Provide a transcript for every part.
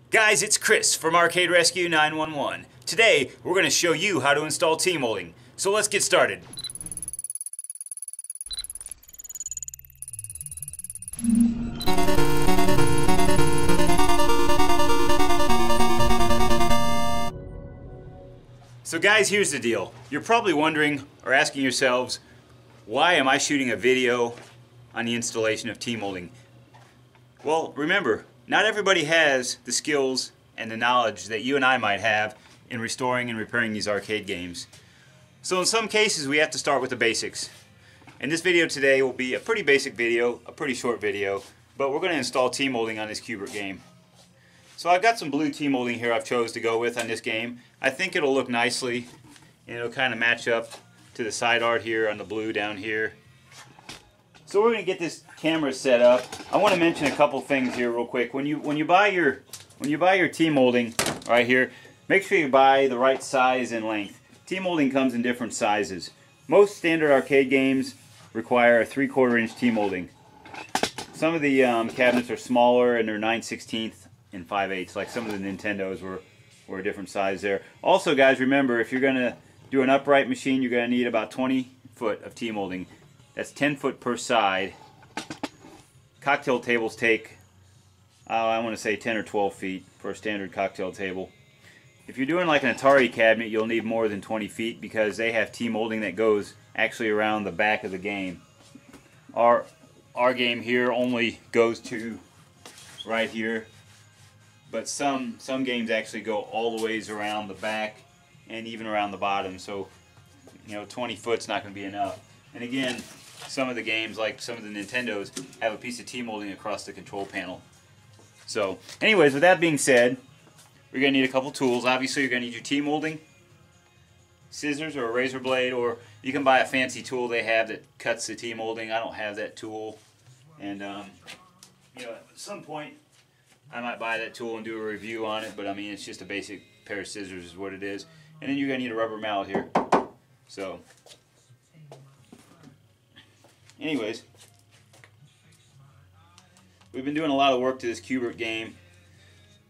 Guys, it's Chris from Arcade Rescue 911. Today, we're going to show you how to install Tmolding. So let's get started. So guys, here's the deal. You're probably wondering or asking yourselves, why am I shooting a video on the installation of Tmolding? Well, remember, not everybody has the skills and the knowledge that you and I might have in restoring and repairing these arcade games. So in some cases we have to start with the basics. And this video today will be a pretty basic video, a pretty short video, but we're going to install Tmolding on this Q*bert game. So I've got some blue Tmolding here I've chose to go with on this game. I think it'll look nicely and it'll kind of match up to the side art here on the blue down here. So we're going to get this camera set up. I want to mention a couple things here real quick. When you buy your Tmolding right here, make sure you buy the right size and length. Tmolding comes in different sizes. Most standard arcade games require a 3/4 inch Tmolding. Some of the cabinets are smaller and they're 9/16 and 5/8, like some of the Nintendos were a different size there. Also guys, remember, if you're going to do an upright machine, you're going to need about 20 foot of Tmolding. That's 10 foot per side. Cocktail tables take, I want to say 10 or 12 feet for a standard cocktail table. If you're doing like an Atari cabinet, you'll need more than 20 feet because they have Tmolding that goes actually around the back of the game. Our game here only goes to right here, but some games actually go all the ways around the back and even around the bottom. So, 20 foot's not going to be enough. And again, some of the games, like some of the Nintendos, have a piece of Tmolding across the control panel. So, anyways, with that being said, we're going to need a couple tools. Obviously, you're going to need your Tmolding, scissors or a razor blade, or you can buy a fancy tool they have that cuts the Tmolding. I don't have that tool, and at some point I might buy that tool and do a review on it. But I mean, it's just a basic pair of scissors is what it is. And then you're going to need a rubber mallet here. So, anyways, we've been doing a lot of work to this Q*bert game.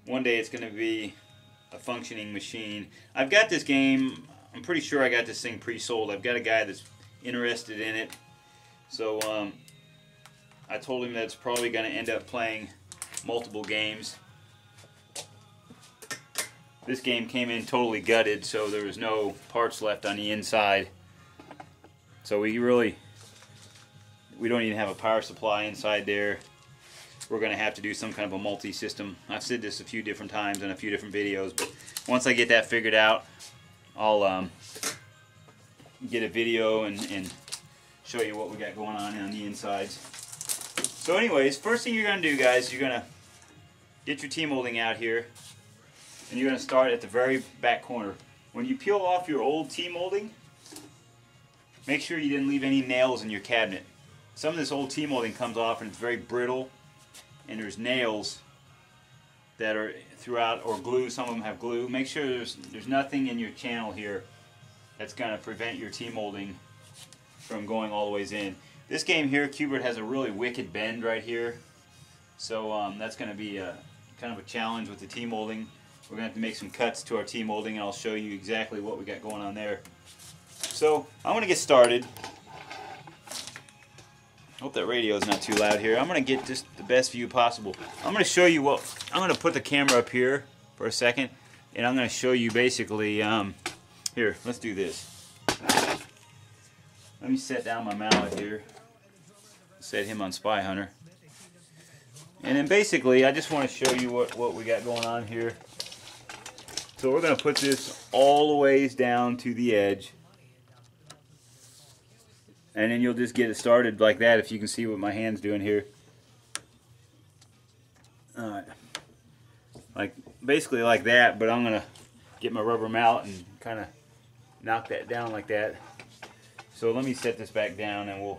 One day it's going to be a functioning machine. I've got this game, I'm pretty sure I got this thing pre-sold. I've got a guy that's interested in it. So I told him that it's probably going to end up playing multiple games. This game came in totally gutted, so there was no parts left on the inside. So we don't even have a power supply inside there. We're going to have to do some kind of a multi-system. I've said this a few different times in a few different videos, but once I get that figured out, I'll get a video and show you what we got going on the insides. So anyways, first thing you're going to do, guys, you're going to get your Tmolding out here, and you're going to start at the very back corner. When you peel off your old Tmolding, make sure you didn't leave any nails in your cabinet. Some of this old Tmolding comes off and it's very brittle, and there's nails that are throughout, or glue. Some of them have glue. Make sure there's nothing in your channel here that's going to prevent your Tmolding from going all the ways in. This game here, Q*bert, has a really wicked bend right here, so that's going to be kind of a challenge with the Tmolding. We're going to have to make some cuts to our Tmolding, and I'll show you exactly what we got going on there. So I'm going to get started. Hope that radio is not too loud here. I'm going to get just the best view possible. I'm going to show you what, I'm going to put the camera up here for a second, and I'm going to show you basically, here, let's do this. Let me set down my mallet here. Set him on Spy Hunter. And then basically, I just want to show you what we got going on here. So we're going to put this all the ways down to the edge. And then you'll just get it started like that, if you can see what my hand's doing here. Alright. Basically like that, but I'm going to get my rubber mallet and kind of knock that down like that. So let me set this back down, and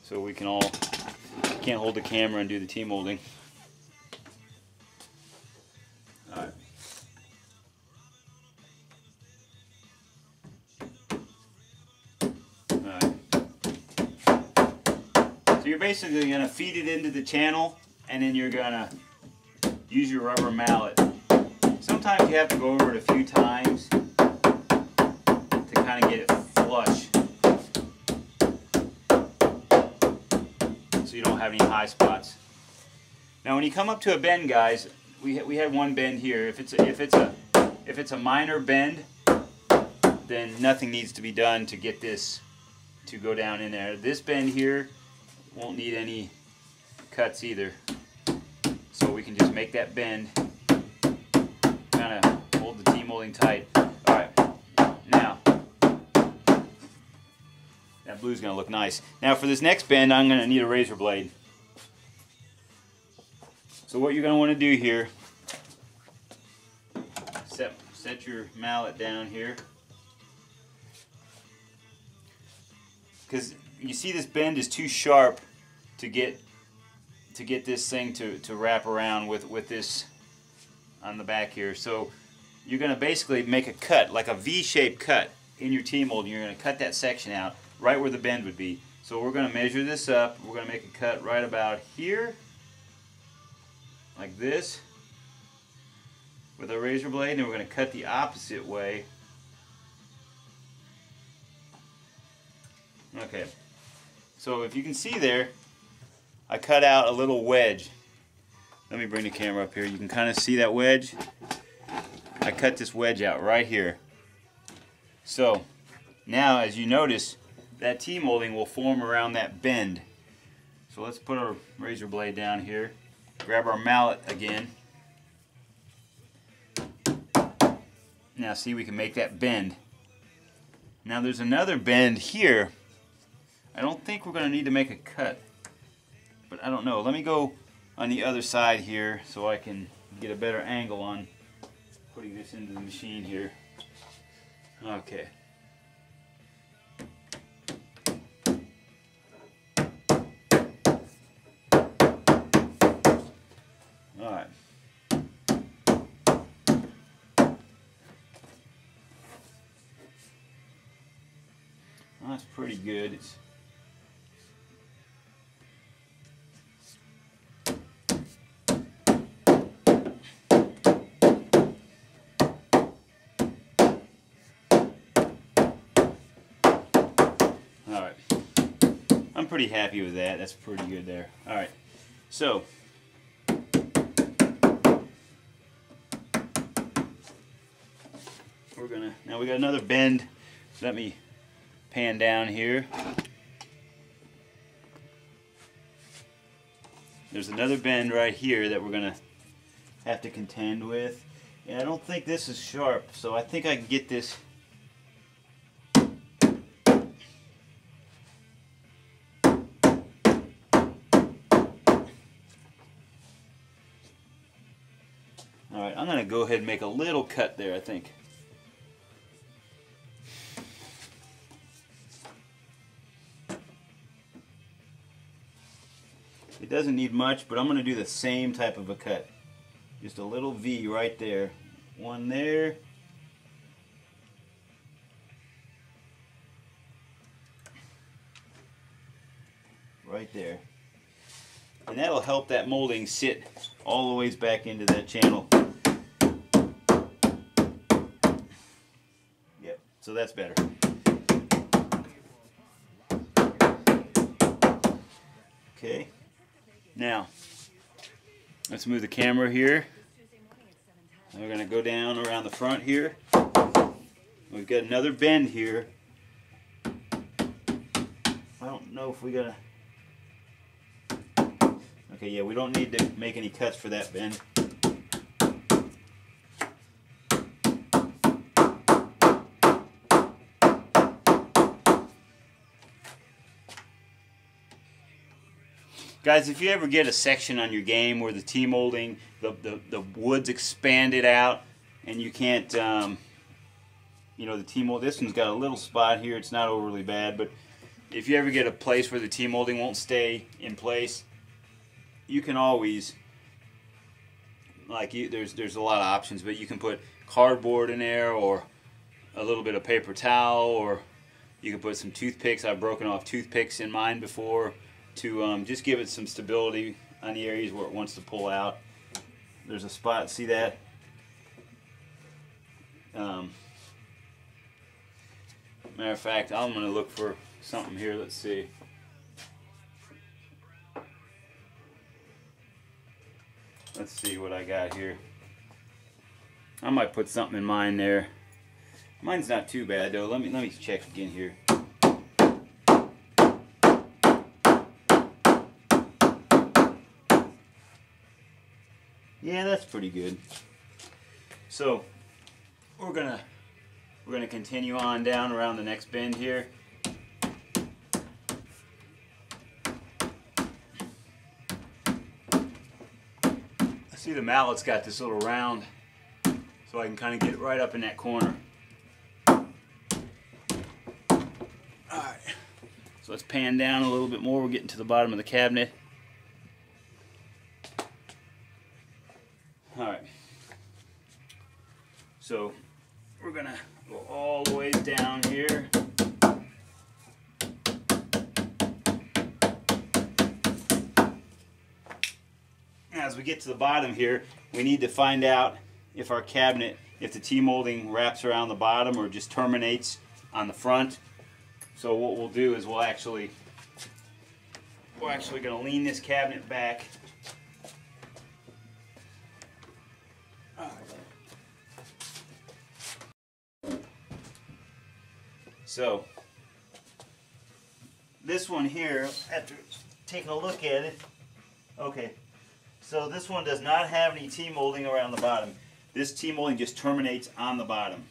so we can all, can't hold the camera and do the Tmolding. Alright. you're basically going to feed it into the channel, and then you're going to use your rubber mallet. Sometimes you have to go over it a few times to kind of get it flush, so you don't have any high spots. Now when you come up to a bend, guys, we had one bend here. If it's a minor bend, then nothing needs to be done to get this to go down in there. This bend here won't need any cuts either. So we can just make that bend, kind of hold the Tmolding tight. Alright, now, that blue's going to look nice. Now for this next bend, I'm going to need a razor blade. So what you're going to want to do here, set your mallet down here. Because you see this bend is too sharp to get this thing to wrap around with this on the back here. So you're going to basically make a cut, like a V-shaped cut in your Tmolding. You're going to cut that section out right where the bend would be. So we're going to measure this up. We're going to make a cut right about here, like this, with a razor blade, and we're going to cut the opposite way. Okay, so if you can see there, I cut out a little wedge. Let me bring the camera up here. You can kind of see that wedge. I cut this wedge out right here. So now, as you notice, that Tmolding will form around that bend. So let's put our razor blade down here. Grab our mallet again. Now see, we can make that bend. Now there's another bend here. I don't think we're going to need to make a cut, but I don't know. Let me go on the other side here so I can get a better angle on putting this into the machine here. Okay. Alright. Well, that's pretty good. Alright. I'm pretty happy with that. That's pretty good there. Alright. So, now we got another bend. Let me pan down here. There's another bend right here that we're going to have to contend with. And I don't think this is sharp, so I think I can get this. Alright, I'm going to go ahead and make a little cut there, I think. It doesn't need much, but I'm going to do the same type of a cut. Just a little V right there. One there. Right there. And that'll help that molding sit all the ways back into that channel. Yep, so that's better. Okay. Now, let's move the camera here. We're going to go down around the front here. We've got another bend here. I don't know if we got to... Okay, yeah, we don't need to make any cuts for that bend. Guys, if you ever get a section on your game where the Tmolding, the wood's expanded out and you can't, you know, the Tmold, this one's got a little spot here, it's not overly bad, but if you ever get a place where the Tmolding won't stay in place, you can always, like, there's a lot of options, but you can put cardboard in there or a little bit of paper towel, or you can put some toothpicks. I've broken off toothpicks in mine before. to just give it some stability on the areas where it wants to pull out. There's a spot, see that? Matter of fact, I'm going to look for something here. Let's see. Let's see what I got here. I might put something in mine there. Mine's not too bad though. Let me check again here. Yeah, that's pretty good. So we're gonna continue on down around the next bend here. I see the mallet's got this little round, so I can kind of get it right up in that corner. Alright, so let's pan down a little bit more. We're getting to the bottom of the cabinet. Alright, so we're going to go all the way down here. As we get to the bottom here, we need to find out if our cabinet, if the T-molding wraps around the bottom or just terminates on the front. So what we'll do is we're actually going to lean this cabinet back. So this one here, after taking a look at it, okay, so this one does not have any T-molding around the bottom. This T-molding just terminates on the bottom.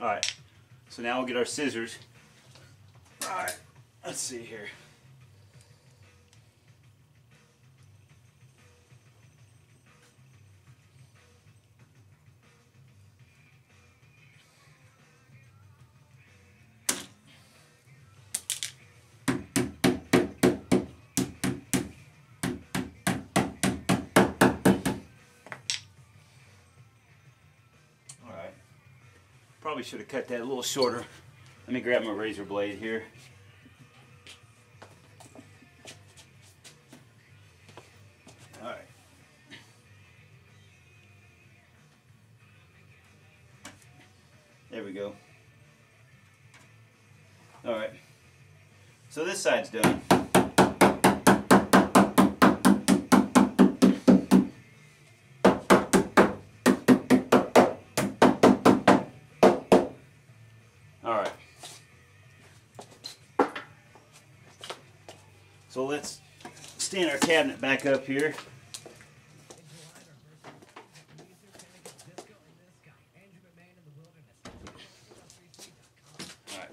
Alright, so now we'll get our scissors. Alright, let's see here. Probably should have cut that a little shorter. Let me grab my razor blade here. Alright. There we go. Alright. So this side's done. Alright, so let's stand our cabinet back up here. Alright.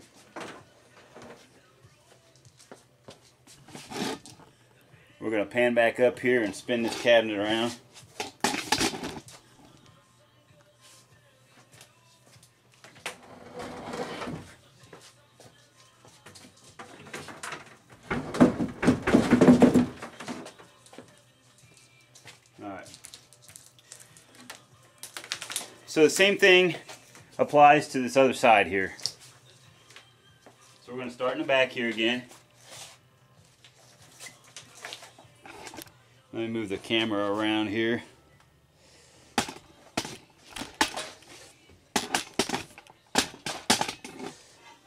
We're going to pan back up here and spin this cabinet around. So the same thing applies to this other side here. So we're going to start in the back here again. Let me move the camera around here.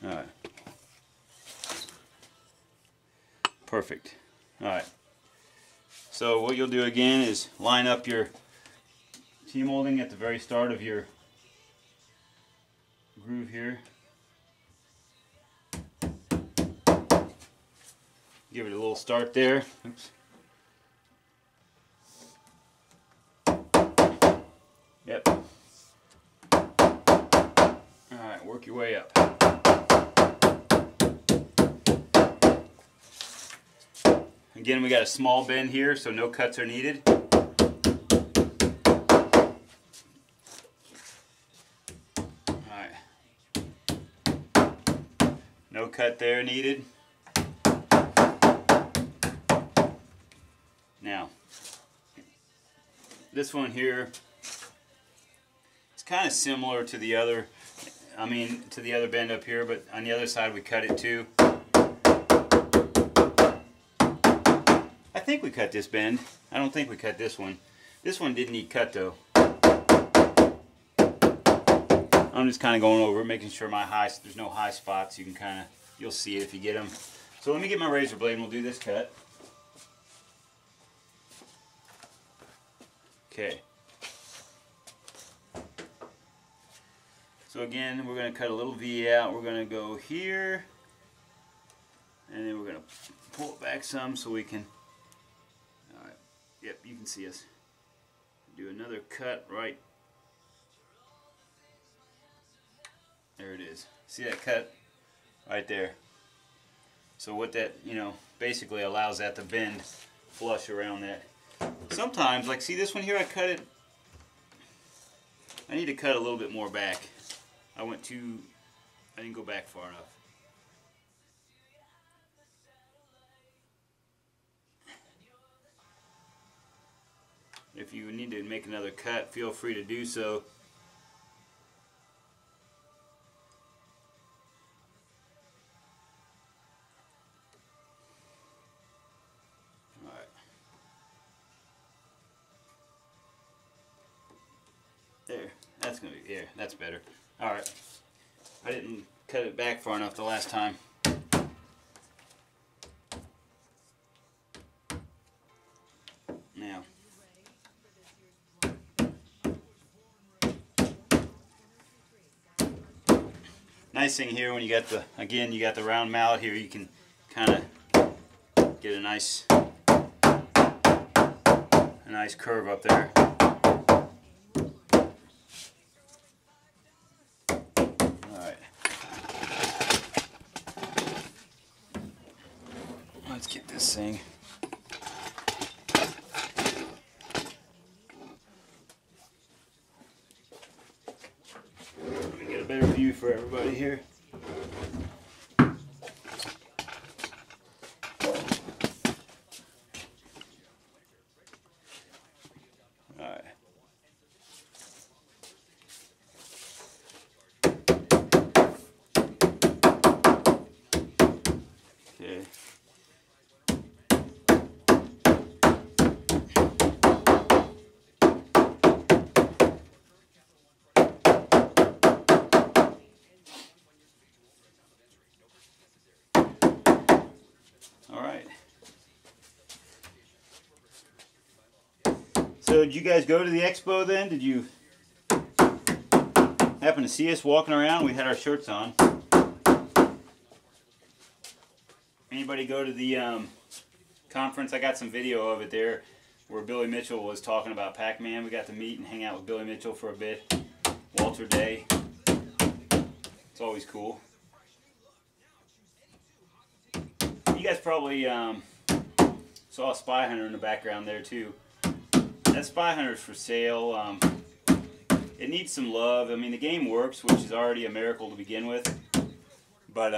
Alright. Perfect. Alright. So what you'll do again is line up your T-molding at the very start of your groove here. Give it a little start there. Oops. Yep. Alright, work your way up. Again, we got a small bend here, so no cuts are needed. No cut there needed. Now, this one here, kind of similar to the other, to the other bend up here, but on the other side we cut it too. I think we cut this bend. I don't think we cut this one. This one didn't need cut though. I'm just kind of going over it, making sure there's no high spots. You can kind of, you'll see it if you get them. So let me get my razor blade and we'll do this cut. Okay. So again, we're going to cut a little V out. We're going to go here, and then we're going to pull it back some so we can, alright, yep, you can see us. Do another cut right, there it is. See that cut? Right there. So what that, basically allows that to bend flush around that. Sometimes, like see this one here, I need to cut a little bit more back. I didn't go back far enough. If you need to make another cut, feel free to do so. Alright. There. That's going to be, there. That's better. Alright. I didn't cut it back far enough the last time. Now. Nice thing here when you got the round mallet here, you can kind of get a nice curve up there. Alright. Let's get this thing. Get a better view for everybody here. Alright. Okay. Alright. So did you guys go to the expo then? Did you happen to see us walking around? We had our shirts on. Anybody go to the conference? I got some video of it there where Billy Mitchell was talking about Pac-Man. We got to meet and hang out with Billy Mitchell for a bit. Walter Day. It's always cool. You guys probably saw a Spy Hunter in the background there too. That Spy Hunter is for sale. It needs some love. I mean, the game works, which is already a miracle to begin with. But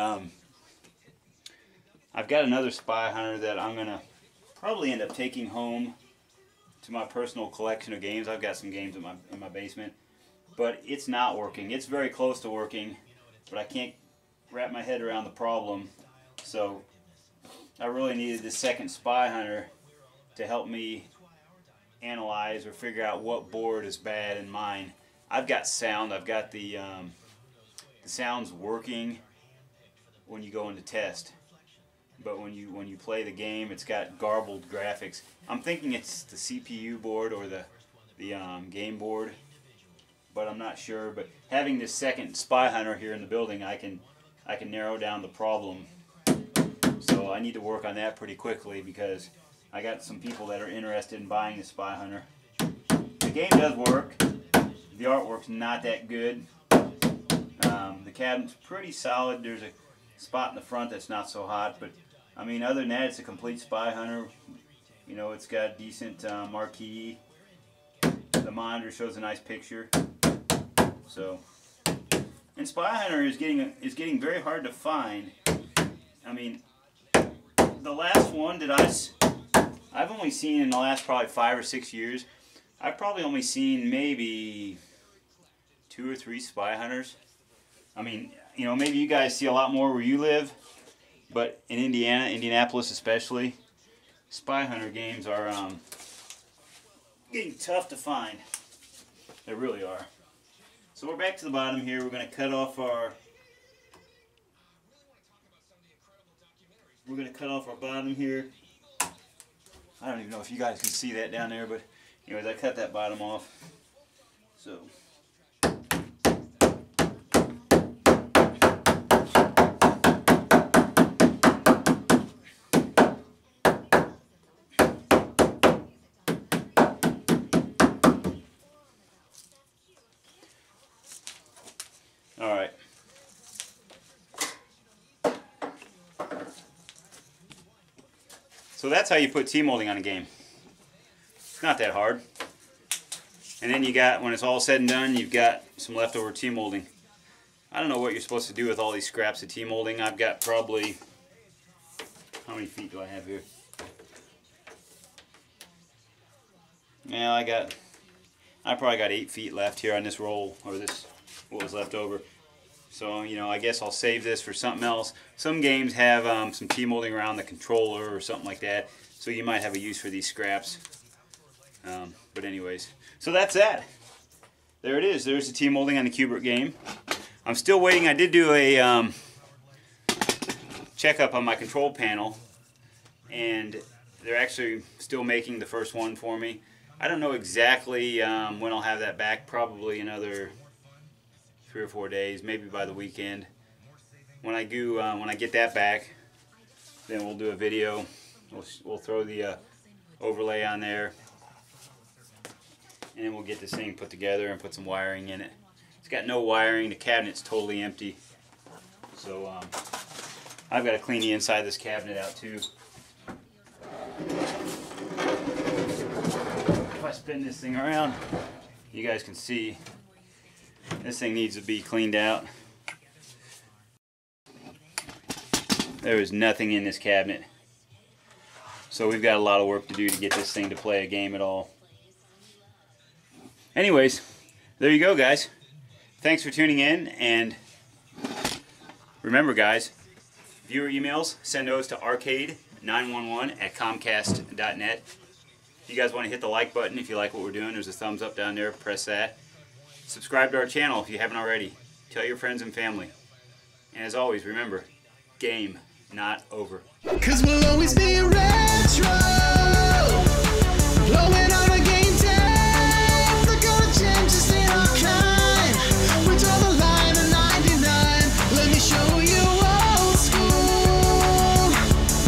I've got another Spy Hunter that I'm gonna probably end up taking home to my personal collection of games. I've got some games in my basement, but it's not working. It's very close to working, but I can't wrap my head around the problem. So I really needed this second Spy Hunter to help me analyze or figure out what board is bad in mine. I've got sound. I've got the sound's working when you go into test, but when you play the game, it's got garbled graphics. I'm thinking it's the CPU board or the game board, but I'm not sure. But having this second Spy Hunter here in the building, I can narrow down the problem. So I need to work on that pretty quickly because I got some people that are interested in buying the Spy Hunter. The game does work. The artwork's not that good. The cabinet's pretty solid. There's a spot in the front that's not so hot, but I mean, other than that, it's a complete Spy Hunter. You know, it's got decent marquee. The monitor shows a nice picture. So, and Spy Hunter is getting very hard to find. I mean, the last one that I've only seen in the last probably 5 or 6 years. I've probably only seen maybe 2 or 3 spy hunters. I mean, you know, maybe you guys see a lot more where you live, but in Indiana, Indianapolis especially, spy hunter games are getting tough to find. They really are. So we're back to the bottom here. We're going to cut off our bottom here. I don't even know if you guys can see that down there, but anyways, I cut that bottom off. So all right. So that's how you put Tmolding on a game. It's not that hard. And then you got, when it's all said and done, you've got some leftover Tmolding. I don't know what you're supposed to do with all these scraps of Tmolding. I've got probably, how many feet do I have here? Yeah, I probably got 8 feet left here on this roll, or this, what was left over. So, you know, I guess I'll save this for something else. Some games have some Tmolding around the controller or something like that, so you might have a use for these scraps. But anyways, so that's that. There it is. There's the Tmolding on the Kubrick game. I'm still waiting. I did do a checkup on my control panel, and they're actually still making the first one for me. I don't know exactly when I'll have that back. Probably another 3 or 4 days, maybe by the weekend. When I get that back, then we'll do a video. We'll throw the overlay on there, and then we'll get this thing put together and put some wiring in it. It's got no wiring. The cabinet's totally empty. So I've got to clean the inside of this cabinet out too. If I spin this thing around, you guys can see this thing needs to be cleaned out. There is nothing in this cabinet. So we've got a lot of work to do to get this thing to play a game at all. Anyways, there you go, guys. Thanks for tuning in, and remember, guys, viewer emails, send those to arcade911@comcast.net. If you guys want to hit the like button if you like what we're doing, there's a thumbs up down there, press that. Subscribe to our channel if you haven't already. Tell your friends and family. And as always, remember, game not over. 'Cause we'll always be retro. Blowing on a game day. They're gonna change us in our kind. We draw the line at 99. Let me show you old school.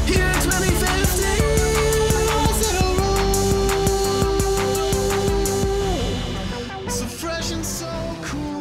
Here in 2015, was it a rule? So fresh and so cool.